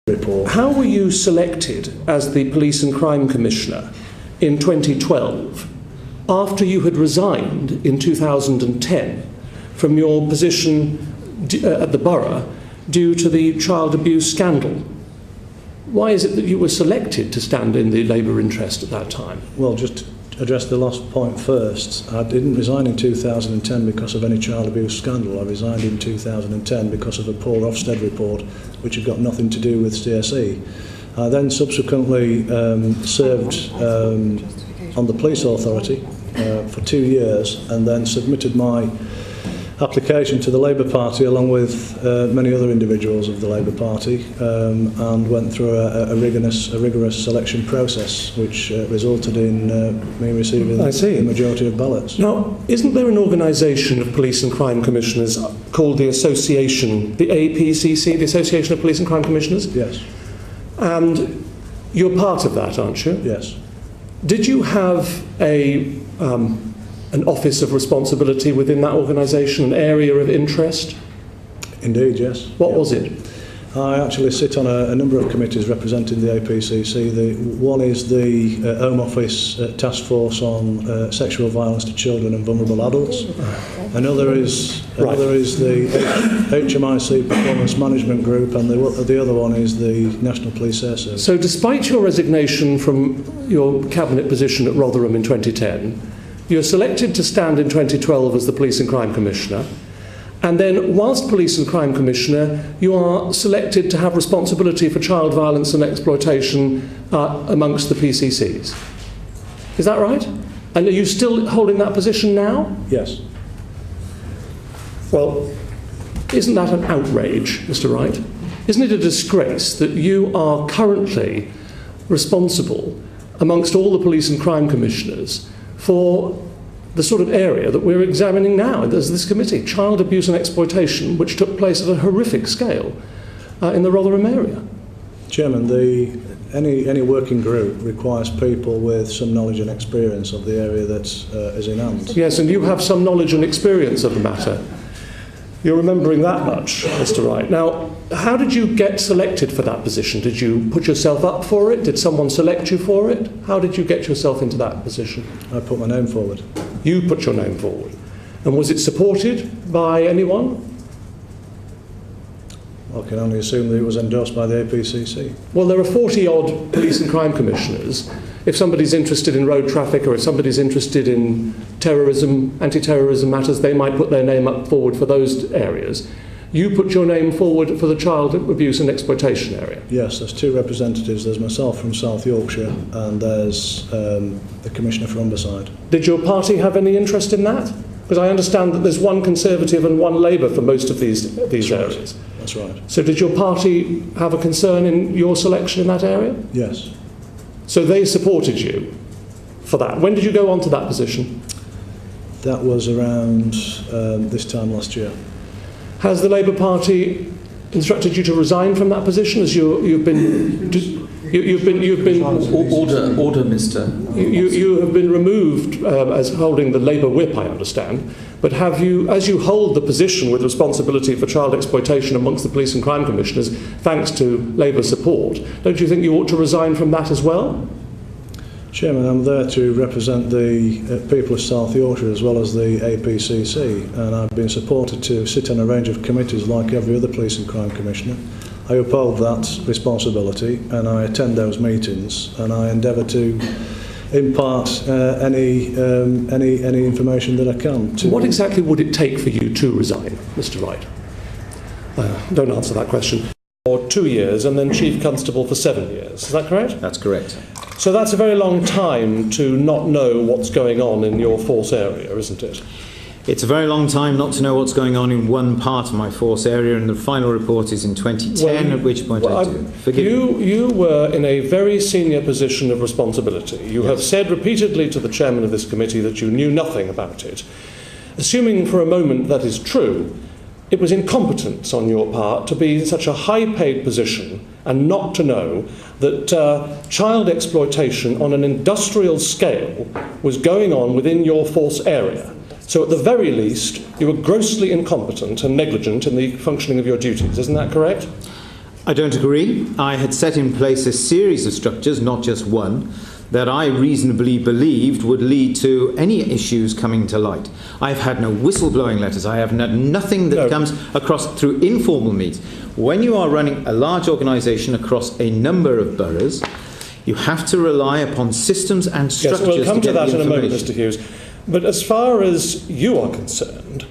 report. How were you selected as the Police and Crime Commissioner in 2012 after you had resigned in 2010 from your position at the borough due to the child abuse scandal? Why is it that you were selected to stand in the Labour interest at that time? Well, just to address the last point first, I didn't resign in 2010 because of any child abuse scandal. I resigned in 2010 because of a Paul Ofsted report, which had got nothing to do with CSE. I then subsequently served on the police authority for 2 years, and then submitted my application to the Labour Party along with many other individuals of the Labour Party, and went through a rigorous selection process, which resulted in me receiving the majority of ballots. Now, isn't there an organisation of police and crime commissioners called the Association, the APCC, the Association of Police and Crime Commissioners? Yes. And you're part of that, aren't you? Yes. Did you have an office of responsibility within that organisation, an area of interest? Indeed, yes. What was it? I actually sit on a number of committees representing the APCC. One is the Home Office Task Force on Sexual Violence to Children and Vulnerable Adults. Another is the HMIC Performance Management Group, and the other one is the National Police Air Service. So despite your resignation from your cabinet position at Rotherham in 2010, you're selected to stand in 2012 as the Police and Crime Commissioner, and then whilst Police and Crime Commissioner you are selected to have responsibility for child violence and exploitation amongst the PCCs. Is that right? And are you still holding that position now? Yes. Well, isn't that an outrage, Mr. Wright? Isn't it a disgrace that you are currently responsible amongst all the Police and Crime Commissioners for the sort of area that we're examining now as this committee, child abuse and exploitation, which took place at a horrific scale in the Rotherham area? Chairman, any working group requires people with some knowledge and experience of the area that is in hand. Yes, and you have some knowledge and experience of the matter. You're remembering that much, Mr. Wright. Now, how did you get selected for that position? Did you put yourself up for it? Did someone select you for it? How did you get yourself into that position? I put my name forward. You put your name forward. And was it supported by anyone? I can only assume that it was endorsed by the APCC. Well, there are 40-odd police and crime commissioners. If somebody's interested in road traffic, or if somebody's interested in terrorism, anti-terrorism matters, they might put their name up forward for those areas. You put your name forward for the child abuse and exploitation area. Yes, there's two representatives. There's myself from South Yorkshire, and there's the Commissioner for Humberside. Did your party have any interest in that? Because I understand that there's one Conservative and one Labour for most of these areas. That's right. So did your party have a concern in your selection in that area? Yes. So they supported you for that. When did you go on to that position? That was around this time last year. Has the Labour Party instructed you to resign from that position, as you've been order, Mister. You have been removed as holding the Labour whip, I understand. But have you, as you hold the position with responsibility for child exploitation amongst the police and crime commissioners, thanks to Labour support, don't you think you ought to resign from that as well? Chairman, I'm there to represent the people of South Yorkshire as well as the APCC, and I've been supported to sit on a range of committees like every other police and crime commissioner. I uphold that responsibility, and I attend those meetings, and I endeavour to impart any information that I can. What exactly would it take for you to resign, Mr. Wright? Don't answer that question. For 2 years, and then Chief Constable for 7 years. Is that correct? That's correct. So that's a very long time to not know what's going on in your force area, isn't it? It's a very long time not to know what's going on in one part of my force area, and the final report is in 2010, at which point I do. Forgive me. You were in a very senior position of responsibility. You have said repeatedly to the chairman of this committee that you knew nothing about it. Assuming for a moment that is true, it was incompetence on your part to be in such a high-paid position and not to know that child exploitation on an industrial scale was going on within your force area. So at the very least, you were grossly incompetent and negligent in the functioning of your duties. Isn't that correct? I don't agree. I had set in place a series of structures, not just one, that I reasonably believed would lead to any issues coming to light. I've had no whistleblowing letters. I have had nothing that comes across through informal means. When you are running a large organisation across a number of boroughs, you have to rely upon systems and structures. Yes, we'll come to that in a moment, information. Mr. Hughes. But as far as you are concerned,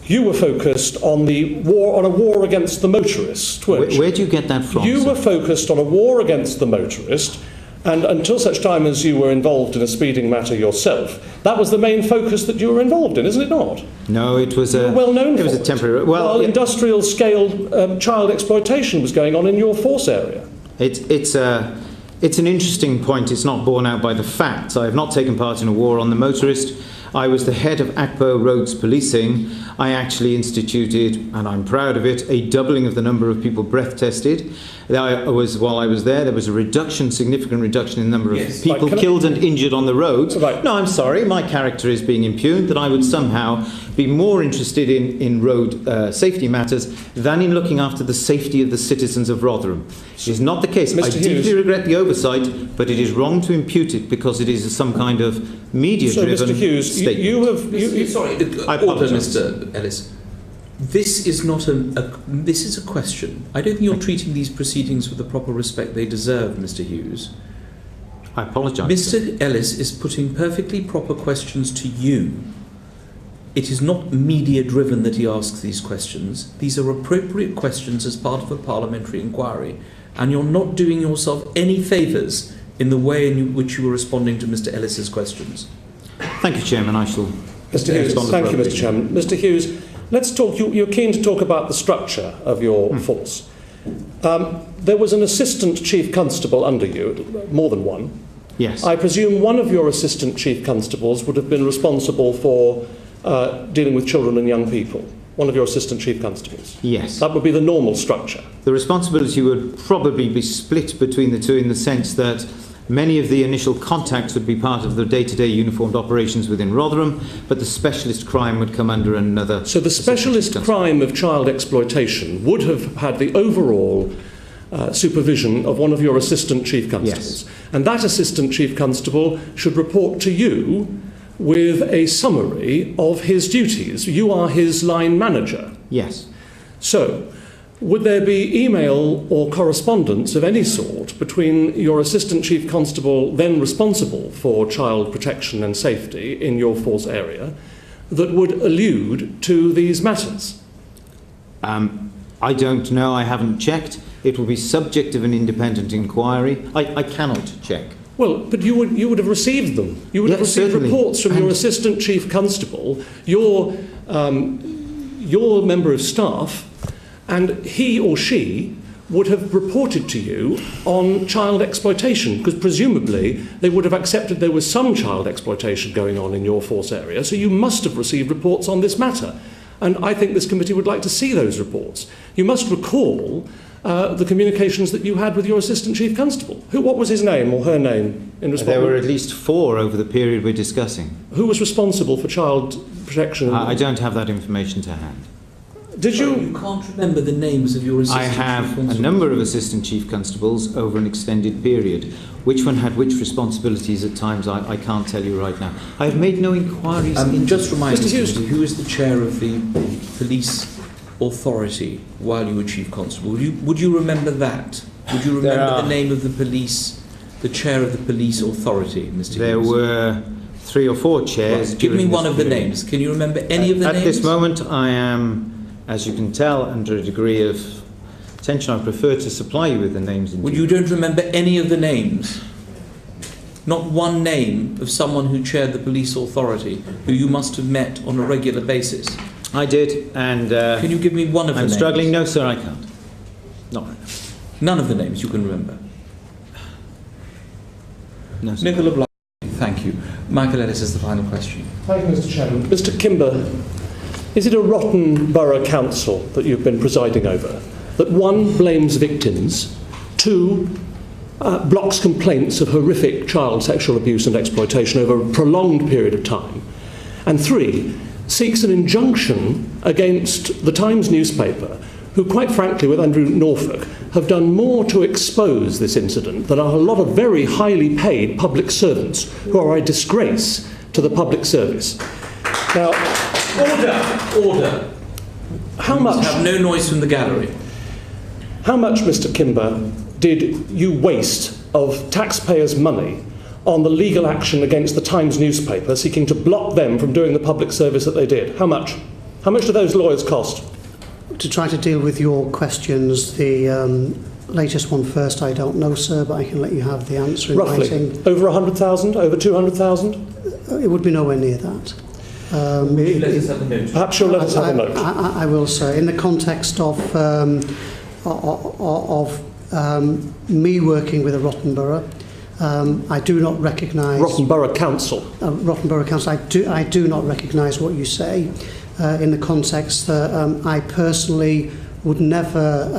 you were focused on a war against the motorist, weren't you? Where do you get that from? You sir? were focused on a war against the motorist, and until such time as you were involved in a speeding matter yourself, that was the main focus that you were involved in, isn't it not? No, it was a well known. It was a temporary. Well, industrial scale child exploitation was going on in your force area. It's an interesting point. It's not borne out by the facts. I have not taken part in a war on the motorist. I was the head of ACPO Roads Policing. I actually instituted, and I'm proud of it, a doubling of the number of people breath tested. While I was there was a significant reduction in the number of people killed and injured on the roads. Right. No, I'm sorry, my character is being impugned, that I would somehow be more interested in road safety matters than in looking after the safety of the citizens of Rotherham. It is not the case. Mr. I deeply regret the oversight, but it is wrong to impute it because it is some kind of media-driven So, Mr. Hughes, statement. Sorry, I apologise. Mr. Ellis. This is not this is a question. I don't think you're treating these proceedings with the proper respect they deserve, Mr. Hughes. I apologise. Mr. Ellis is putting perfectly proper questions to you. It is not media-driven that he asks these questions. These are appropriate questions as part of a parliamentary inquiry, and you're not doing yourself any favours in the way in which you were responding to Mr. Ellis's questions. Thank you, Chairman. I shall Mr. Hughes, thank you, Mr. Chairman. Mr. Hughes, let's talk. You're keen to talk about the structure of your force. There was an assistant chief constable under you, more than one. Yes. I presume one of your assistant chief constables would have been responsible for dealing with children and young people. One of your assistant chief constables. Yes. That would be the normal structure. The responsibility would probably be split between the two in the sense that many of the initial contacts would be part of the day-to-day uniformed operations within Rotherham, but the specialist crime would come under another. So the specialist crime of child exploitation would have had the overall supervision of one of your assistant chief constables. Yes. And that assistant chief constable should report to you with a summary of his duties. You are his line manager. Yes. So, would there be email or correspondence of any sort between your assistant chief constable, then responsible for child protection and safety in your force area, that would allude to these matters? I don't know. I haven't checked. It will be subject of an independent inquiry. I cannot check. Well, but you would have received them. You would have received certainly. reports from your assistant chief constable, your member of staff, and he or she would have reported to you on child exploitation, because presumably they would have accepted there was some child exploitation going on in your force area, so you must have received reports on this matter. And I think this committee would like to see those reports. You must recall the communications that you had with your assistant chief constable. What was his name or her name in response? There were at least 4 over the period we're discussing. Who was responsible for child protection? I don't have that information to hand. Did you? You can't remember the names of your assistant I chief have constables? a number of assistant chief constables over an extended period. Which one had which responsibilities at times, I can't tell you right now. I have made no inquiries. Just remind Mr. us, Hughes. who is the chair of the police authority while you were chief constable? Would you remember that? Would you remember the name of the police, the chair of the police authority, Mr. Hughes? There were 3 or 4 chairs. Right. Give me during one this of the period. names. Can you remember any of the names? At this moment, I am, as you can tell, under a degree of tension. I prefer to supply you with the names. Well, you don't remember any of the names? Not one name of someone who chaired the police authority, who you must have met on a regular basis? I did, and Can you give me one of the I'm names? struggling. No, sir, I can't. Not right now. None of the names you can remember? No, sir. Nicola Bly, thank you. Michael Ellis is the final question. Thank you, Mr. Chairman. Mr. Kimber, is it a rotten borough council that you've been presiding over? That 1, blames victims, 2, blocks complaints of horrific child sexual abuse and exploitation over a prolonged period of time, and 3, seeks an injunction against the Times newspaper who, quite frankly, with Andrew Norfolk, have done more to expose this incident than are a lot of very highly paid public servants who are a disgrace to the public service. Now, Order. how much... Have no noise from the gallery. How much, Mr. Kimber, did you waste of taxpayers' money on the legal action against the Times newspaper, seeking to block them from doing the public service that they did? How much? How much do those lawyers cost? To try to deal with your questions, the latest one first, I don't know, sir, but I can let you have the answer in Roughly. writing. Over 100,000? Over 200,000? It would be nowhere near that. Let us have a note. Perhaps you'll let us have a note. I will, sir. In the context of me working with a Rotten Borough, I do not recognise... Rotten Borough Council. Rotten Borough Council, I do not recognise what you say in the context that I personally would never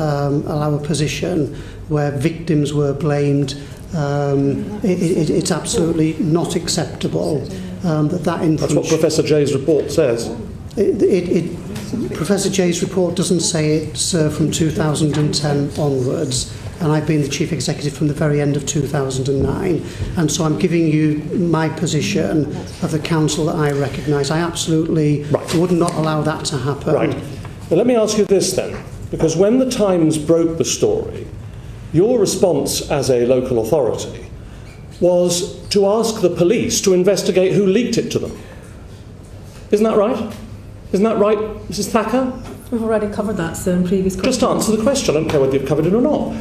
allow a position where victims were blamed. It's absolutely not acceptable that information... That's what Professor Jay's report says. Professor Jay's report doesn't say it, sir, from 2010 onwards, and I've been the chief executive from the very end of 2009, and so I'm giving you my position of the council that I recognise. I absolutely would not allow that to happen. Right. Well, let me ask you this then, because when the Times broke the story, your response as a local authority was to ask the police to investigate who leaked it to them. Isn't that right? Isn't that right, Mrs. Thacker? We've already covered that, sir, in previous questions. Just answer the question. I don't care whether you've covered it or not.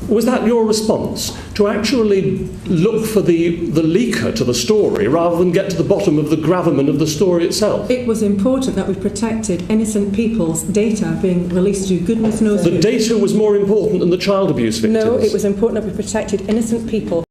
Was that your response, to actually look for the leaker to the story rather than get to the bottom of the gravamen of the story itself? It was important that we protected innocent people's data being released to goodness knows who. The data was more important than the child abuse victims? No, it was important that we protected innocent people